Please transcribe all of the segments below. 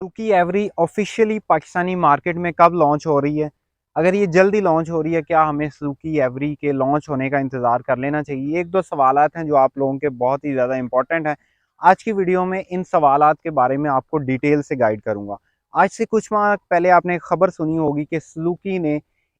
Suzuki every officially Pakistani market में कब launch हो रही है? अगर ये जल्दी लॉन्च हो रही है, क्या हमें सुजुकी एवरी के लॉन्च होने का इंतज़ार कर लेना चाहिए? ये 1-2 सवालात हैं जो आप लोगों के बहुत ही ज़्यादा इंपॉर्टेंट हैं। आज की वीडियो में इन सवालात के बारे में आपको डिटेल से गाइड करूँगा। आज से कुछ माह पहले आपने एक खबर सुनी होगी कि सुजुकी ने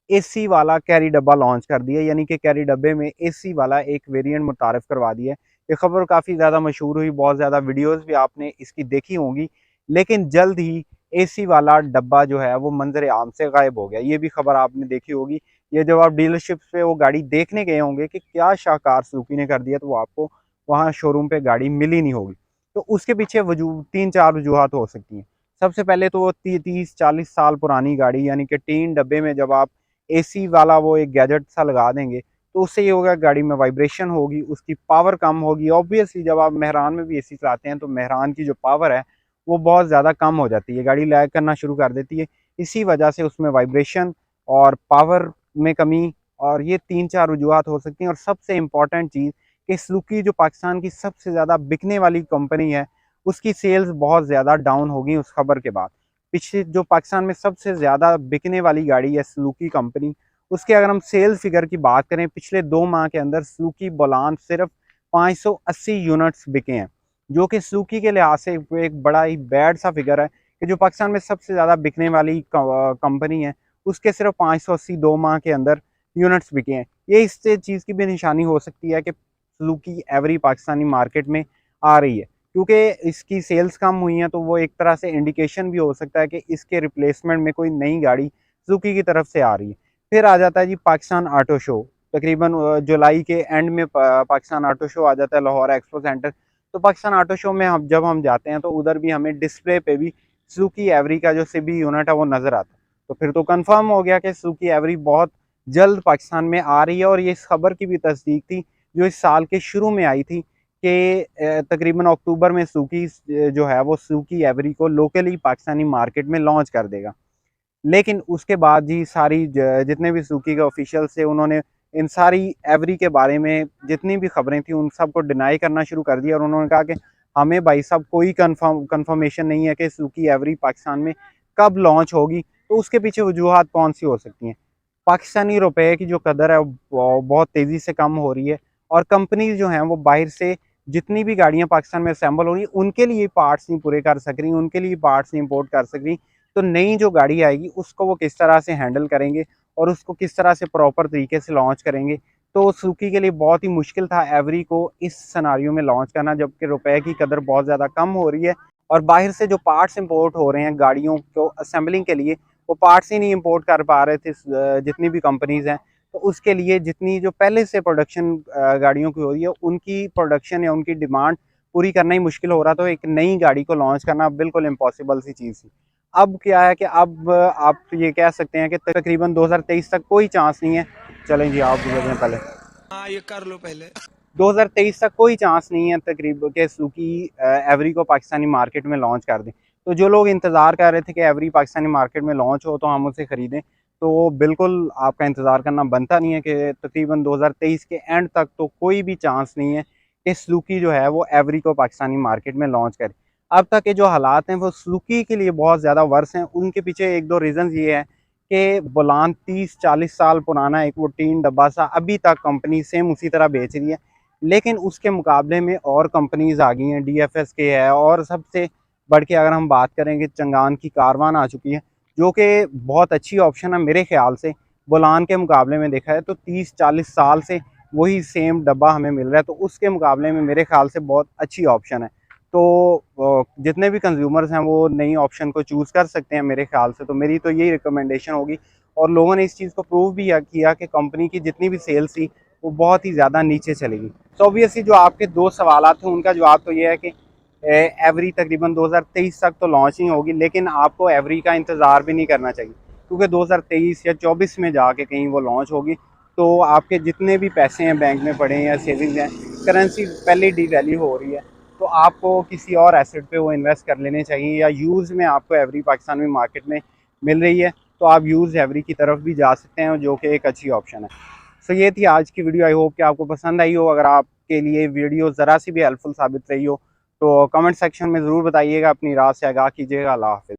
एसी वाला कैरी डब्बा लॉन्च कर दिया, यानी कि कैरी डब्बे में एसी वाला एक वेरिएंट मुतारिफ़ करवा दिया है। ये खबर काफ़ी ज़्यादा मशहूर हुई, बहुत ज़्यादा वीडियोज़ भी आपने इसकी देखी होंगी। लेकिन जल्द ही एसी वाला डब्बा जो है वो मंजर आम से गायब हो गया। ये भी खबर आपने देखी होगी। ये जब आप डीलरशिप पे वो गाड़ी देखने गए होंगे कि क्या शाहकार सुजुकी ने कर दिया, तो वो आपको वहाँ शोरूम पे गाड़ी मिली नहीं होगी। तो उसके पीछे वजू 3-4 वजूहत हो सकती हैं। सबसे पहले तो वो 30-40 साल पुरानी गाड़ी, यानी कि टीन डब्बे में जब आप एसी वाला वो एक गैजेट सा लगा देंगे, तो उससे ये होगा गाड़ी में वाइब्रेशन होगी, उसकी पावर कम होगी। ऑब्वियसली जब आप मेहरान में भी एसी चलाते हैं तो मेहरान की जो पावर है वो बहुत ज़्यादा कम हो जाती है, गाड़ी लैग करना शुरू कर देती है। इसी वजह से उसमें वाइब्रेशन और पावर में कमी, और ये 3-4 वजूहत हो सकती हैं। और सबसे इम्पॉर्टेंट चीज़ कि सुजुकी जो पाकिस्तान की सबसे ज़्यादा बिकने वाली कंपनी है, उसकी सेल्स बहुत ज़्यादा डाउन हो गई उस खबर के बाद। पिछले जो पाकिस्तान में सबसे ज़्यादा बिकने वाली गाड़ी है सुजुकी कंपनी, उसके अगर हम सेल्स फिगर की बात करें, पिछले 2 माह के अंदर सुजुकी बोलान सिर्फ 580 यूनिट्स बिके हैं, जो कि सुजुकी के लिहाज से एक बड़ा ही बैड सा फिगर है कि जो पाकिस्तान में सबसे ज़्यादा बिकने वाली कंपनी है, उसके सिर्फ 580 2 माह के अंदर यूनिट्स बिके हैं। ये इस चीज़ की भी निशानी हो सकती है कि सुजुकी एवरी पाकिस्तानी मार्केट में आ रही है, क्योंकि इसकी सेल्स कम हुई हैं, तो वो एक तरह से इंडिकेशन भी हो सकता है कि इसके रिप्लेसमेंट में कोई नई गाड़ी सुजुकी की तरफ से आ रही है। फिर आ जाता है जी पाकिस्तान ऑटो शो। तकरीबन जुलाई के एंड में पाकिस्तान ऑटो शो आ जाता है लाहौर एक्सपो सेंटर। तो पाकिस्तान ऑटो शो में हम जब हम जाते हैं तो उधर भी हमें डिस्प्ले पे भी सुजुकी एवरी का जो सीबी यूनिट है वो नज़र आता है। तो फिर तो कंफर्म हो गया कि सुजुकी एवरी बहुत जल्द पाकिस्तान में आ रही है। और ये इस खबर की भी तस्दीक थी जो इस साल के शुरू में आई थी कि तकरीबन अक्टूबर में सुजुकी जो है वो सुजुकी एवरी को लोकली पाकिस्तानी मार्केट में लॉन्च कर देगा। लेकिन उसके बाद जी सारी जितने भी सुजुकी के ऑफिशियल थे, उन्होंने इन सारी एवरी के बारे में जितनी भी खबरें थी उन सबको डिनाई करना शुरू कर दिया। और उन्होंने कहा कि हमें भाई साहब कोई कंफर्मेशन नहीं है कि सुजुकी एवरी पाकिस्तान में कब लॉन्च होगी। तो उसके पीछे वजूहत कौन सी हो सकती हैं? पाकिस्तानी रुपए की जो कदर है वो बहुत तेज़ी से कम हो रही है, और कंपनीज जो हैं वो बाहर से जितनी भी गाड़ियां पाकिस्तान में असेंबल हो रही हैं उनके लिए पार्ट्स नहीं पूरे कर सक रही, उनके लिए पार्ट्स नहीं इम्पोर्ट कर सक रही। तो नई जो गाड़ी आएगी उसको वो किस तरह से हैंडल करेंगे और उसको किस तरह से प्रॉपर तरीके से लॉन्च करेंगे। तो सुजुकी के लिए बहुत ही मुश्किल था एवरी को इस सिनेरियो में लॉन्च करना, जबकि रुपए की कदर बहुत ज़्यादा कम हो रही है। और बाहर से जो पार्ट्स इंपोर्ट हो रहे हैं गाड़ियों को असेंबलिंग के लिए, वो पार्ट्स ही नहीं इंपोर्ट कर पा रहे थे जितनी भी कंपनीज हैं। तो उसके लिए जितनी जो पहले से प्रोडक्शन गाड़ियों की हो रही है, उनकी प्रोडक्शन या उनकी डिमांड पूरी करना ही मुश्किल हो रहा। तो एक नई गाड़ी को लॉन्च करना बिल्कुल इम्पॉसिबल सी चीज़ थी। अब क्या है कि अब आप ये कह सकते हैं कि तकरीबन 2023 तक कोई चांस नहीं है। चलें जी, आप गुजर पहले। हाँ, ये कर लो पहले। 2023 तक कोई चांस नहीं है तकरीबन के सुजुकी एवरी को पाकिस्तानी मार्केट में लॉन्च कर दें। तो जो लोग इंतज़ार कर रहे थे कि एवरी पाकिस्तानी मार्केट में लॉन्च हो तो हम उसे ख़रीदें, तो बिल्कुल आपका इंतज़ार करना बनता नहीं है कि तकरीबन 2023 के एंड तक तो कोई भी चांस नहीं है कि सुजुकी जो है वो एवरी को पाकिस्तानी मार्केट में लॉन्च करे। अब तक के जो हालात हैं वो सुजुकी के लिए बहुत ज़्यादा वर्स हैं। उनके पीछे 1-2 रीज़न्स ये है कि बोलान 30-40 साल पुराना एक वो टीन डब्बा सा अभी तक कंपनी सेम उसी तरह बेच रही है। लेकिन उसके मुकाबले में और कंपनीज़ आ गई हैं, डीएफएस के है, और सबसे बढ़ के अगर हम बात करें कि चंगान की कारवान आ चुकी है, जो कि बहुत अच्छी ऑप्शन है मेरे ख्याल से। बोलान के मुकाबले में देखा है तो 30-40 साल से वही सेम डब्बा हमें मिल रहा है, तो उसके मुकाबले में मेरे ख्याल से बहुत अच्छी ऑप्शन है। तो जितने भी कंज्यूमर्स हैं वो नई ऑप्शन को चूज़ कर सकते हैं मेरे ख्याल से। तो मेरी तो यही रिकमेंडेशन होगी। और लोगों ने इस चीज़ को प्रूव भी किया कि कंपनी की जितनी भी सेल्स थी वो बहुत ही ज़्यादा नीचे चलेगी। तो ऑब्वियसली जो आपके 2 सवाल थे उनका जवाब तो ये है कि एवरी तकरीबन 2023 तक तो लॉन्च नहीं होगी, लेकिन आपको एवरी का इंतज़ार भी नहीं करना चाहिए, क्योंकि 2023 या 24 में जाके कहीं वो लॉन्च होगी। तो आपके जितने भी पैसे हैं बैंक में पड़े हैं या सेविंग्स हैं, करेंसी पहले डीवैल्यू हो रही है, तो आपको किसी और एसेट पे वो इन्वेस्ट कर लेने चाहिए। या यूज़ में आपको एवरी पाकिस्तान में मार्केट में मिल रही है तो आप यूज़ एवरी की तरफ भी जा सकते हैं, जो कि एक अच्छी ऑप्शन है। सो ये थी आज की वीडियो। आई होप कि आपको पसंद आई हो। अगर आपके लिए वीडियो ज़रा सी भी हेल्पफुल साबित रही हो तो कमेंट सेक्शन में ज़रूर बताइएगा, अपनी राय से आगाह कीजिएगा। अल्लाह हाफ़िज़।